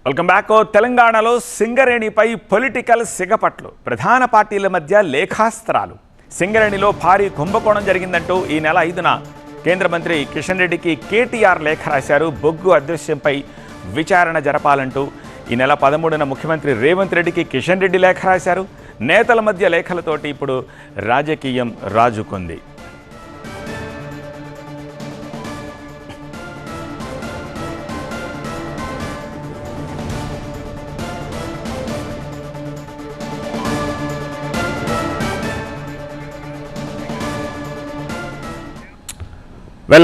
Welcome back. తెలంగాణలో సింగరేణిపై political సిగపట్లు, ప్రధాన పార్టీల మధ్య లేఖాస్త్రాలు. సింగరేణిలో భారీ కుంభకోణం జరిగిందంటూ ఈ నెల 5న కేంద్ర మంత్రి కిషన్ రెడ్డికి కేటీఆర్ లేఖ రాశారు. బొగ్గు అదృశ్యంపై విచారణ జరపాలంటూ ఈ నెల 13న ముఖ్యమంత్రి రేవంత్ రెడ్డికి కిషన్ రెడ్డి లేఖ రాశారు. నేతల మధ్య లేఖలతోటి ఇప్పుడు రాజకీయం రాజుకుంది.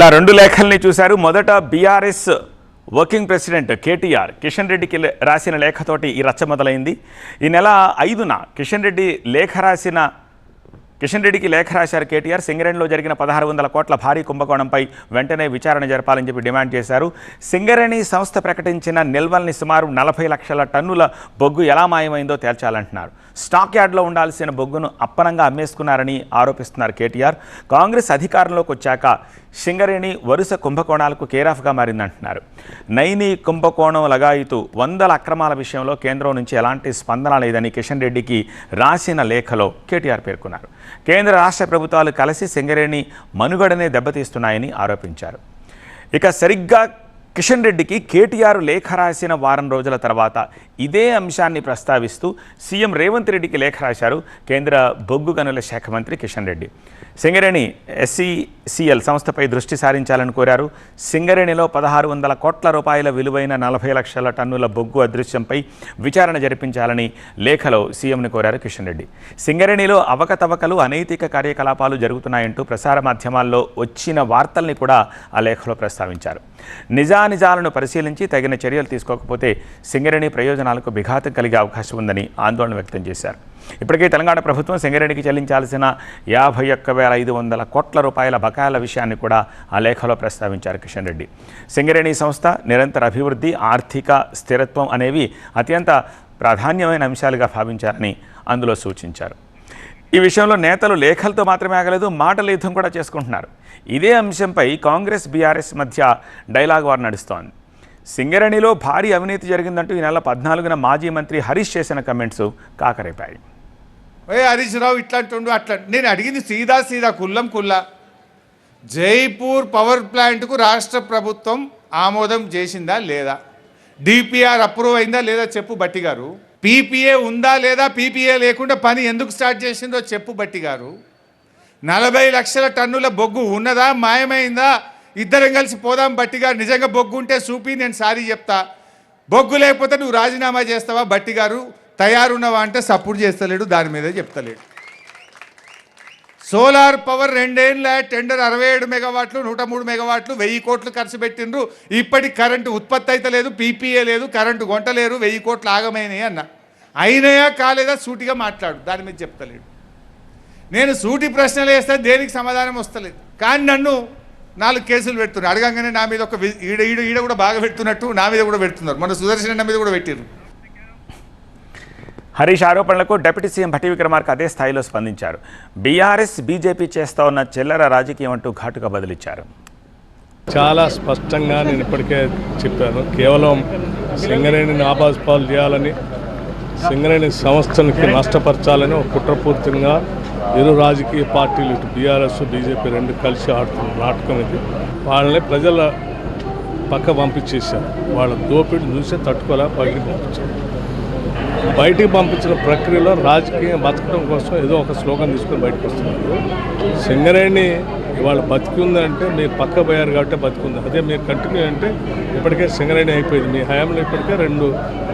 ఆ రెండు లేఖల్ని చూశారు. మొదట BRS working president KTR Kishan రెడ్డికి రాసిన లేఖతోటి ఈ రచ్చ మొదలైంది. ఈ నెల 5న కిషన్ రెడ్డికి లేఖ రాశారు కేటీఆర్. సింగరేణిలో జరిగిన 1600 కోట్ల భారీ కుంభకోణంపై వెంటనే విచారణ జరపాలని చెప్పి డిమాండ్ చేశారు. సింగరేణి సంస్థ ప్రకటించిన నిల్వల్ని సుమారు 40 లక్షల టన్నుల బొగ్గు ఎలా మాయమైందో తేల్చాలంటున్నారు. స్టాక్ యార్డ్లో ఉండాల్సిన బొగ్గును అప్పనంగా అమ్మేసుకున్నారని ఆరోపిస్తున్నారు కేటీఆర్. కాంగ్రెస్ అధికారంలోకి వచ్చాక సింగరేణి వరుస కుంభకోణాలకు కేరాఫ్గా మారిందంటున్నారు. నైని కుంభకోణం లగాయితూ వందల అక్రమాల విషయంలో కేంద్రం నుంచి ఎలాంటి స్పందన లేదని కిషన్ రెడ్డికి రాసిన లేఖలో కేటీఆర్ పేర్కొన్నారు. కేంద్ర రాష్ట్ర ప్రభుత్వాలు కలిసి సింగరేణి మనుగడనే దెబ్బతీస్తున్నాయని ఆరోపించారు. ఇక సరిగ్గా కిషన్ రెడ్డికి కేటీఆర్ లేఖ రాసిన వారం రోజుల తర్వాత ఇదే అంశాన్ని ప్రస్తావిస్తూ సీఎం రేవంత్ రెడ్డికి లేఖ రాశారు కేంద్ర బొగ్గు గనుల శాఖ మంత్రి కిషన్ రెడ్డి. సింగరేణి SCCL సంస్థపై దృష్టి సారించాలని కోరారు. సింగరేణిలో 1600 కోట్ల రూపాయల విలువైన 40 లక్షల టన్నుల బొగ్గు అదృశ్యంపై విచారణ జరిపించాలని లేఖలో సీఎంని కోరారు కిషన్ రెడ్డి. సింగరేణిలో అవకతవకలు, అనైతిక కార్యకలాపాలు జరుగుతున్నాయంటూ ప్రసార మాధ్యమాల్లో వచ్చిన వార్తల్ని కూడా ఆ లేఖలో ప్రస్తావించారు. నిజానిజాలను పరిశీలించి తగిన చర్యలు తీసుకోకపోతే సింగరేణి ప్రయోజనాలకు విఘాతం కలిగే అవకాశం ఉందని ఆందోళన వ్యక్తం చేశారు. ఇప్పటికే తెలంగాణ ప్రభుత్వం సింగరేణికి చెల్లించాల్సిన 51,500 కోట్ల రూపాయల బకాయిల విషయాన్ని కూడా ఆ లేఖలో ప్రస్తావించారు కిషన్ రెడ్డి. సింగరేణి సంస్థ నిరంతర అభివృద్ధి, ఆర్థిక స్థిరత్వం అనేవి అత్యంత ప్రాధాన్యమైన అంశాలుగా భావించారని అందులో సూచించారు. ఈ విషయంలో నేతలు లేఖలతో మాత్రమే ఆగలేదు, మాటల యుద్ధం కూడా చేసుకుంటున్నారు. ఇదే అంశంపై కాంగ్రెస్ బీఆర్ఎస్ మధ్య డైలాగ్ వార్ నడుస్తోంది. సింగరేణిలో భారీ అవినీతి జరిగిందంటూ ఈ నెల 14న మాజీ మంత్రి హరీష్ చేసిన కమెంట్స్ కాకరేపాయి. హరీష్ రావు ఇట్లాంటి అట్లా నేను అడిగింది సీదా కుల్లా జైపూర్ పవర్ ప్లాంట్కు రాష్ట్ర ప్రభుత్వం ఆమోదం చేసిందా లేదా, డిపిఆర్ అప్రూవ్ అయిందా లేదా చెప్పు బట్టి గారు. పీపీఏ ఉందా లేదా, పీపీఏ లేకుండా పని ఎందుకు స్టార్ట్ చేసిందో చెప్పు బట్టి గారు. 40 లక్షల టన్నుల బొగ్గు ఉన్నదా, మాయమైందా? ఇద్దరం కలిసి పోదాం బట్టి గారు. నిజంగా బొగ్గు ఉంటే చూపి నేను సారీ చెప్తా. బొగ్గు లేకపోతే నువ్వు రాజీనామా చేస్తావా బట్టి గారు? తయారున్నావా అంటే సపోర్ట్ చేస్తలేడు, దాని మీదే చెప్తలేడు. సోలార్ పవర్ 2 ఏళ్ళ టెండర్ 67 మెగావాట్లు, 103 మెగావాట్లు, 1000 కోట్లు ఖర్చు పెట్టిండ్రు. ఇప్పటికి కరెంటు ఉత్పత్తి అయితే లేదు, పీపీఏ లేదు, కరెంటు కొంటలేరు, 1000 కోట్లు ఆగమైనాయి అన్న. అయినాయా కాలేదా సూటిగా మాట్లాడు, దాని మీద చెప్తలేడు. నేను సూటి ప్రశ్నలు వేస్తే దేనికి సమాధానం వస్తలేదు. కానీ నన్ను 4 కేసులు పెడుతున్నారు. అడగంగానే నా మీద ఒక ఈడ కూడా బాగా పెడుతున్నట్టు నా మీద కూడా పెడుతున్నారు. మన సుదర్శన్ మీద కూడా పెట్టారు. హరీష్ ఆరోపణలకు డిప్యూటీ సీఎం భట్టి విక్రమార్క అదే స్థాయిలో స్పందించారు. బీఆర్ఎస్ బీజేపీ చేస్తా ఉన్న చిల్లర రాజకీయం అంటూ ఘాటుగా బదిలిచ్చారు. చాలా స్పష్టంగా నేను ఇప్పటికే చెప్పాను. కేవలం సింగరేణిని ఆపాదిపాలు చేయాలని, సింగరేణి సంస్థలకి నష్టపరచాలని ఒక కుట్రపూర్తిగా ఇరు రాజకీయ పార్టీలు, ఇటు బీఆర్ఎస్ బీజేపీ రెండు కలిసి ఆడుతున్న నాటకం ఇది. వాళ్ళని ప్రజల పక్క పంపించేశారు. వాళ్ళ దోపిడీ చూసే తట్టుకోలే బయటికి పంపించారు. బయటికి పంపించిన ప్రక్రియలో రాజకీయం బతకడం కోసం ఏదో ఒక స్లోగన్ తీసుకొని బయటకు వస్తున్నారు. సింగరేణి ఇవాళ బతికి ఉందంటే మీరు పక్క పోయారు కాబట్టి బతికుంది. అదే మీరు కంటిన్యూ అంటే ఇప్పటికే సింగరేణి అయిపోయింది. మీ హయాంలో ఇప్పటికే 2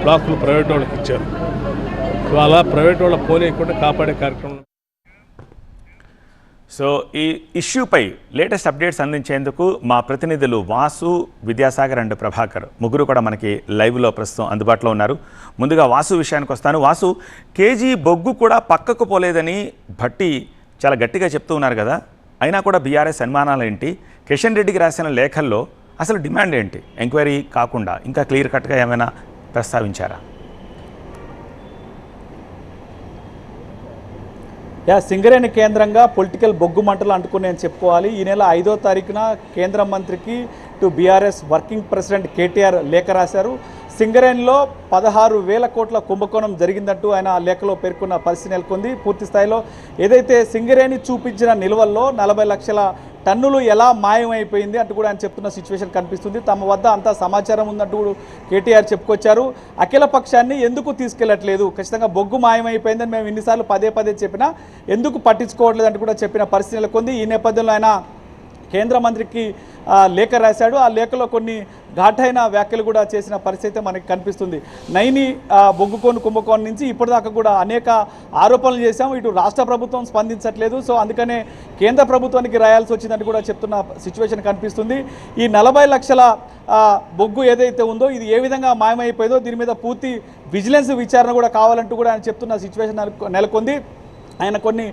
బ్లాకులు ప్రైవేట్ వాళ్ళకి ఇచ్చారు. ఇవాళ ప్రైవేట్ వాళ్ళ పోనీయకుండా కాపాడే కార్యక్రమం. సో ఈ ఇష్యూపై లేటెస్ట్ అప్డేట్స్ అందించేందుకు మా ప్రతినిధులు వాసు, విద్యాసాగర్ అండ్ ప్రభాకర్ ముగ్గురు కూడా మనకి లైవ్లో ప్రస్తుతం అందుబాటులో ఉన్నారు. ముందుగా వాసు విషయానికి వస్తాను. వాసు, కేజీ బొగ్గు కూడా పక్కకు పోలేదని భట్టి చాలా గట్టిగా చెప్తూ ఉన్నారు కదా, అయినా కూడా బీఆర్ఎస్ అనుమానాలు ఏంటి? కిషన్ రెడ్డికి రాసిన లేఖల్లో అసలు డిమాండ్ ఏంటి? ఎంక్వైరీ కాకుండా ఇంకా క్లియర్ కట్గా ఏమైనా ప్రస్తావించారా? సింగరేణి కేంద్రంగా పొలిటికల్ బొగ్గు మంటలు అంటుకుని చెప్పుకోవాలి. ఈ నెల 5వ తారీఖున కేంద్ర మంత్రికి to BRS working president KTR లేఖ రాశారు. సింగరేణిలో 16,000 కోట్ల కుంభకోణం జరిగిందంటూ ఆయన ఆ లేఖలో పేర్కొన్న పరిస్థితి నెలకొంది. పూర్తి స్థాయిలో ఏదైతే సింగరేణి చూపించిన నిల్వల్లో 40 లక్షల టన్నులు ఎలా మాయమైపోయింది అంటూ కూడా ఆయన చెప్తున్న సిచ్యువేషన్ కనిపిస్తుంది. తమ వద్ద అంతా సమాచారం ఉందంటూ కూడా కేటీఆర్ చెప్పుకొచ్చారు. అఖిల పక్షాన్ని ఎందుకు తీసుకెళ్లట్లేదు, ఖచ్చితంగా బొగ్గు మాయమైపోయిందని మేము ఇన్నిసార్లు పదే పదే చెప్పినా ఎందుకు పట్టించుకోవట్లేదు అంటూ కూడా చెప్పిన పరిస్థితి నెలకొంది. ఈ నేపథ్యంలో ఆయన కేంద్ర మంత్రికి లేఖ రాశాడు. ఆ లేఖలో కొన్ని ఘాటైన వ్యాఖ్యలు కూడా చేసిన పరిస్థితి మనకి కనిపిస్తుంది. నైని బొగ్గుకోను కుంభకోణం నుంచి ఇప్పటిదాకా కూడా అనేక ఆరోపణలు చేశాము. ఇటు రాష్ట్ర ప్రభుత్వం స్పందించట్లేదు. సో అందుకనే కేంద్ర ప్రభుత్వానికి రాయాల్సి వచ్చిందని కూడా చెప్తున్న సిచ్యువేషన్ కనిపిస్తుంది. ఈ 40 లక్షల బొగ్గు ఏదైతే ఉందో ఇది ఏ విధంగా మాయమైపోయిందో దీని మీద పూర్తి విజిలెన్స్ విచారణ కూడా కావాలంటూ కూడా ఆయన చెప్తున్న సిచ్యువేషన్ నెలకొంది. ఆయన కొన్ని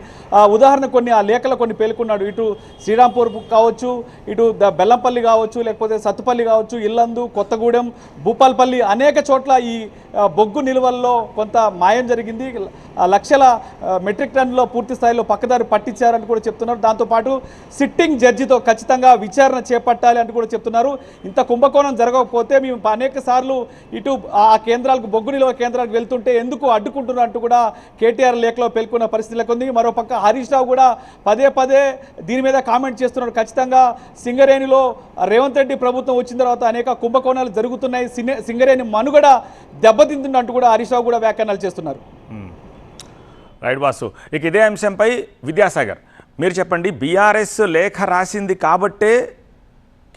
ఉదాహరణ కొన్ని ఆ లేఖలో కొన్ని పేర్కొన్నాడు. ఇటు శ్రీరాంపూర్ కావచ్చు, ఇటు బెల్లంపల్లి కావచ్చు, లేకపోతే సత్తుపల్లి కావచ్చు, ఇల్లందు, కొత్తగూడెం, భూపాల్పల్లి అనేక చోట్ల ఈ బొగ్గు నిల్వల్లో కొంత మాయం జరిగింది. లక్షల మెట్రిక్ టన్నులో పూర్తి స్థాయిలో పక్కదారి పట్టించారని కూడా చెప్తున్నారు. దాంతోపాటు సిట్టింగ్ జడ్జితో ఖచ్చితంగా విచారణ చేపట్టాలి అంటూ కూడా చెప్తున్నారు. ఇంత కుంభకోణం జరగకపోతే మేము అనేక సార్లు ఇటు ఆ కేంద్రాలకు బొగ్గు నిల్వ కేంద్రాలకు వెళ్తుంటే ఎందుకు అడ్డుకుంటున్నారు అంటూ కూడా కేటీఆర్ లేఖలో పేర్కొన్న పరిస్థితి ఉంది. మరోపక్క హరీష్ రావు కూడా పదే పదే దీని మీద కామెంట్ చేస్తున్నారు. ఖచ్చితంగా సింగరేణిలో రేవంత్ రెడ్డి ప్రభుత్వం వచ్చిన తర్వాత అనేక కుంభకోణాలు జరుగుతున్నాయి, సింగరేణి మనుగడ దెబ్బతింటుందంటూ కూడా హరీష్ రావు కూడా వ్యాఖ్యానాలు చేస్తున్నారు. రైట్ వాసు, ఇక ఇదే అంశంపై విద్యాసాగర్ మీరు చెప్పండి. బీఆర్ఎస్ లేఖ రాసింది కాబట్టే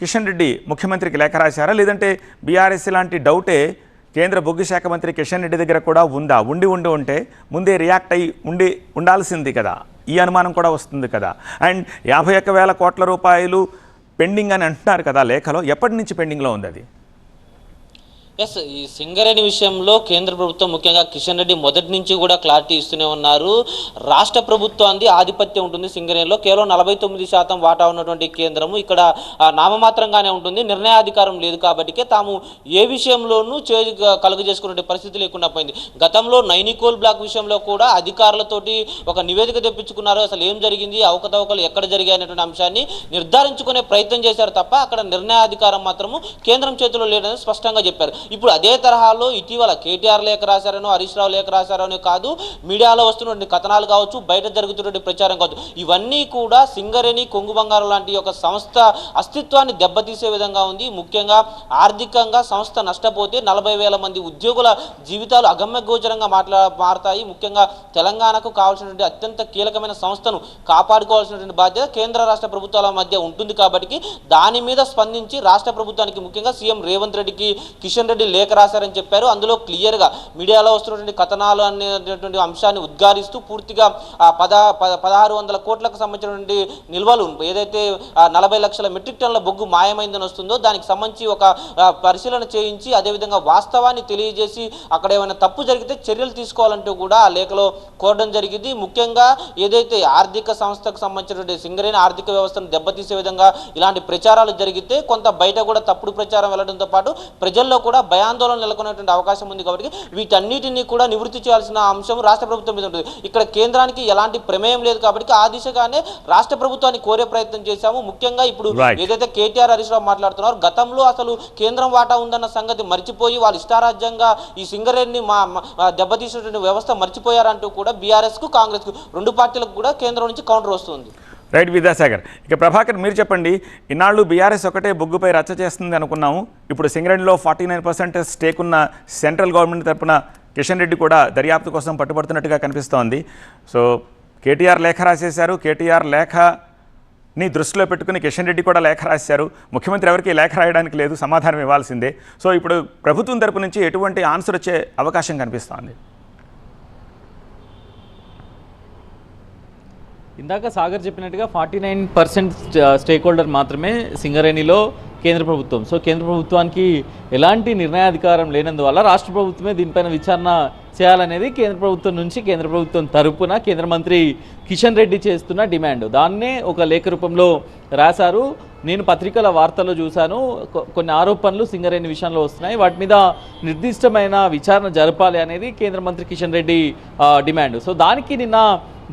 కిషన్ రెడ్డి ముఖ్యమంత్రికి లేఖ రాశారా, లేదంటే బీఆర్ఎస్ లాంటి డౌటే కేంద్ర బొగ్గు శాఖ మంత్రి కిషన్ రెడ్డి దగ్గర కూడా ఉందా? ఉంటే ముందే రియాక్ట్ అయ్యి ఉండాల్సింది కదా, ఈ అనుమానం కూడా వస్తుంది కదా. అండ్ 51,000 కోట్ల రూపాయలు పెండింగ్ అని అంటున్నారు కదా లేఖలో, ఎప్పటి నుంచి పెండింగ్లో ఉంది అది? ఎస్, ఈ సింగరేణి విషయంలో కేంద్ర ప్రభుత్వం ముఖ్యంగా కిషన్ రెడ్డి మొదటి నుంచి కూడా క్లారిటీ ఇస్తూనే ఉన్నారు. రాష్ట్ర ప్రభుత్వానికి ఆధిపత్యం ఉంటుంది సింగరేణిలో, కేవలం 49% వాటా ఉన్నటువంటి కేంద్రము ఇక్కడ నామమాత్రంగానే ఉంటుంది, నిర్ణయాధికారం లేదు. కాబట్టి తాము ఏ విషయంలోనూ కలుగజేసుకునే పరిస్థితి లేకుండా పోయింది. గతంలో నైనికోల్ బ్లాక్ విషయంలో కూడా అధికారులతోటి ఒక నివేదిక తెప్పించుకున్నారు. అసలు ఏం జరిగింది, అవకతవకలు ఎక్కడ జరిగాయి అనేటువంటి అంశాన్ని నిర్ధారించుకునే ప్రయత్నం చేశారు తప్ప అక్కడ నిర్ణయాధికారం మాత్రము కేంద్రం చేతిలో లేదని స్పష్టంగా చెప్పారు. ఇప్పుడు అదే తరహాలో ఇటీవల కేటీఆర్ లేఖ రాశారనో హరీష్ రావు లేఖ రాశారనో కాదు, మీడియాలో వస్తున్నటువంటి కథనాలు కావచ్చు, బయట జరుగుతున్నటువంటి ప్రచారం కావచ్చు, ఇవన్నీ కూడా సింగరేణి, కొంగు బంగారం లాంటి ఒక సంస్థ అస్తిత్వాన్ని దెబ్బతీసే విధంగా ఉంది. ముఖ్యంగా ఆర్థికంగా సంస్థ నష్టపోతే 40,000 మంది ఉద్యోగుల జీవితాలు అగమ్య గోచరంగా మారతాయి. ముఖ్యంగా తెలంగాణకు కావాల్సినటువంటి అత్యంత కీలకమైన సంస్థను కాపాడుకోవాల్సినటువంటి బాధ్యత కేంద్ర రాష్ట్ర ప్రభుత్వాల మధ్య ఉంటుంది. కాబట్టి దాని మీద స్పందించి రాష్ట్ర ప్రభుత్వానికి ముఖ్యంగా సీఎం రేవంత్ రెడ్డికి కిషన్ రెడ్డి లేఖ రాశారని చెప్పారు. అందులో క్లియర్గా మీడియాలో వస్తున్నటువంటి కథనాలు అనేటువంటి అంశాన్ని ఉద్ఘాటిస్తూ పూర్తిగా 1,600 కోట్లకు సంబంధించినటువంటి నిల్వలు ఏదైతే 40 లక్షల మెట్రిక్ టన్నుల బొగ్గు మాయమైందని వస్తుందో దానికి సంబంధించి ఒక పరిశీలన చేయించి అదేవిధంగా వాస్తవాన్ని తెలియజేసి అక్కడ ఏమైనా తప్పు జరిగితే చర్యలు తీసుకోవాలంటూ కూడా ఆ లేఖలో కోరడం జరిగింది. ముఖ్యంగా ఏదైతే ఆర్థిక సంస్థకు సంబంధించినటువంటి సింగరేణి ఆర్థిక వ్యవస్థను దెబ్బతీసే విధంగా ఇలాంటి ప్రచారాలు జరిగితే కొంత బయట కూడా తప్పుడు ప్రచారం వెళ్లడంతో పాటు ప్రజల్లో కూడా భయాందోళన నెలకొనేటువంటి అవకాశం ఉంది. కాబట్టి వీటన్నిటిని కూడా నివృత్తి చేయాల్సిన అంశం రాష్ట్ర ప్రభుత్వం మీద ఉంటుంది. ఇక్కడ కేంద్రానికి ఎలాంటి ప్రమేయం లేదు కాబట్టి ఆ దిశగానే రాష్ట్ర ప్రభుత్వాన్ని కోరే ప్రయత్నం చేశాము. ముఖ్యంగా ఇప్పుడు ఏదైతే కేటీఆర్ హరీష్ రావు మాట్లాడుతున్నారు, గతంలో అసలు కేంద్రం వాటా ఉందన్న సంగతి మర్చిపోయి వాళ్ళు ఇష్టారాజ్యంగా ఈ సింగరేణిని దెబ్బతీసినటువంటి వ్యవస్థ మర్చిపోయారంటూ కూడా బీఆర్ఎస్ కు కాంగ్రెస్ కు రెండు పార్టీలకు కూడా కేంద్రం నుంచి కౌంటర్ వస్తుంది. రైట్ విద్యాసాగర్, ఇక ప్రభాకర్ మీరు చెప్పండి. ఇన్నాళ్ళు బీఆర్ఎస్ ఒకటే బొగ్గుపై రచ్చ చేస్తుంది అనుకున్నాము. ఇప్పుడు సింగరేణిలో 49% స్టేక్ ఉన్న సెంట్రల్ గవర్నమెంట్ తరపున కిషన్ రెడ్డి కూడా దర్యాప్తు కోసం పట్టుబడుతున్నట్టుగా కనిపిస్తోంది. సో కేటీఆర్ లేఖ రాసేశారు, కేటీఆర్ లేఖని దృష్టిలో పెట్టుకుని కిషన్ రెడ్డి కూడా లేఖ రాశారు. ముఖ్యమంత్రి ఎవరికి లేఖ రాయడానికి లేదు, సమాధానం ఇవ్వాల్సిందే. సో ఇప్పుడు ప్రభుత్వం తరపు నుంచి ఎటువంటి ఆన్సర్ వచ్చే అవకాశం కనిపిస్తోంది? ఇందాక సాగర్ చెప్పినట్టుగా 49% స్టేక్ హోల్డర్ మాత్రమే సింగరేణిలో కేంద్ర ప్రభుత్వం. సో కేంద్ర ప్రభుత్వానికి ఎలాంటి నిర్ణయాధికారం లేనందువల్ల రాష్ట్ర ప్రభుత్వమే దీనిపైన విచారణ చేయాలనేది కేంద్ర ప్రభుత్వం నుంచి కేంద్ర ప్రభుత్వం తరపున కేంద్ర మంత్రి కిషన్ రెడ్డి చేస్తున్న డిమాండ్. దాన్నే ఒక లేఖ రూపంలో రాశారు. నేను పత్రికల వార్తల్లో చూశాను, కొన్ని ఆరోపణలు సింగరేణి విషయంలో వస్తున్నాయి, వాటి మీద నిర్దిష్టమైన విచారణ జరపాలి అనేది కేంద్ర మంత్రి కిషన్ రెడ్డి డిమాండ్. సో దానికి నిన్న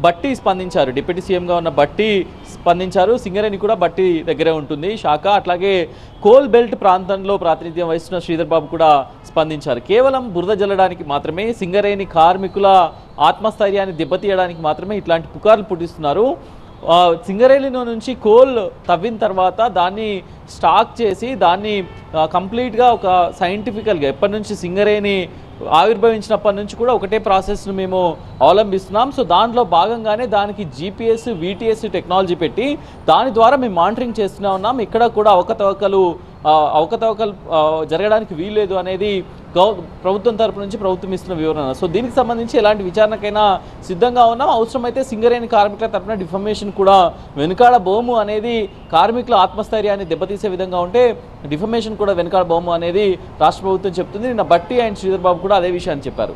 బట్టి స్పందించారు. డిప్యూటీ సీఎంగా ఉన్న బట్టి స్పందించారు. సింగరేణి కూడా బట్టి దగ్గరే ఉంటుంది శాఖ. అట్లాగే కోల్ బెల్ట్ ప్రాంతంలో ప్రాతినిధ్యం వహిస్తున్న శ్రీధర్ బాబు కూడా స్పందించారు. కేవలం బురద జల్లడానికి మాత్రమే, సింగరేణి కార్మికుల ఆత్మస్థైర్యాన్ని దెబ్బతీయడానికి మాత్రమే ఇట్లాంటి పుకార్లు పుట్టిస్తున్నారు. సింగరేణిలో నుంచి కోల్ తవ్విన తర్వాత దాన్ని స్టాక్ చేసి దాన్ని కంప్లీట్గా ఒక సైంటిఫికల్గా ఎప్పటి నుంచి సింగరేణి ఆవిర్భవించినప్పటి నుంచి కూడా ఒకటే ప్రాసెస్ను మేము అవలంబిస్తున్నాం. సో దాంట్లో భాగంగానే దానికి జీపీఎస్ వీటీఎస్ టెక్నాలజీ పెట్టి దాని ద్వారా మేము మానిటరింగ్ చేస్తూనే ఉన్నాం. ఇక్కడ కూడా అవకతవకలు జరగడానికి వీల్లేదు అనేది ప్రభుత్వం తరపు నుంచి ప్రభుత్వం ఇస్తున్న వివరణ. సో దీనికి సంబంధించి ఎలాంటి విచారణకైనా సిద్ధంగా ఉన్నాం. అవసరమైతే సింగరేణి కార్మికుల తరపున డిఫమేషన్ కూడా వెనుకాడబోము అనేది, కార్మికుల ఆత్మస్థైర్యాన్ని దెబ్బతీసే విధంగా ఉంటే డిఫమేషన్ కూడా వెనుకాడబోము అనేది రాష్ట్ర ప్రభుత్వం చెప్తుంది. నిన్న బట్టి అండ్ శ్రీధర్ బాబు కూడా అదే విషయాన్ని చెప్పారు.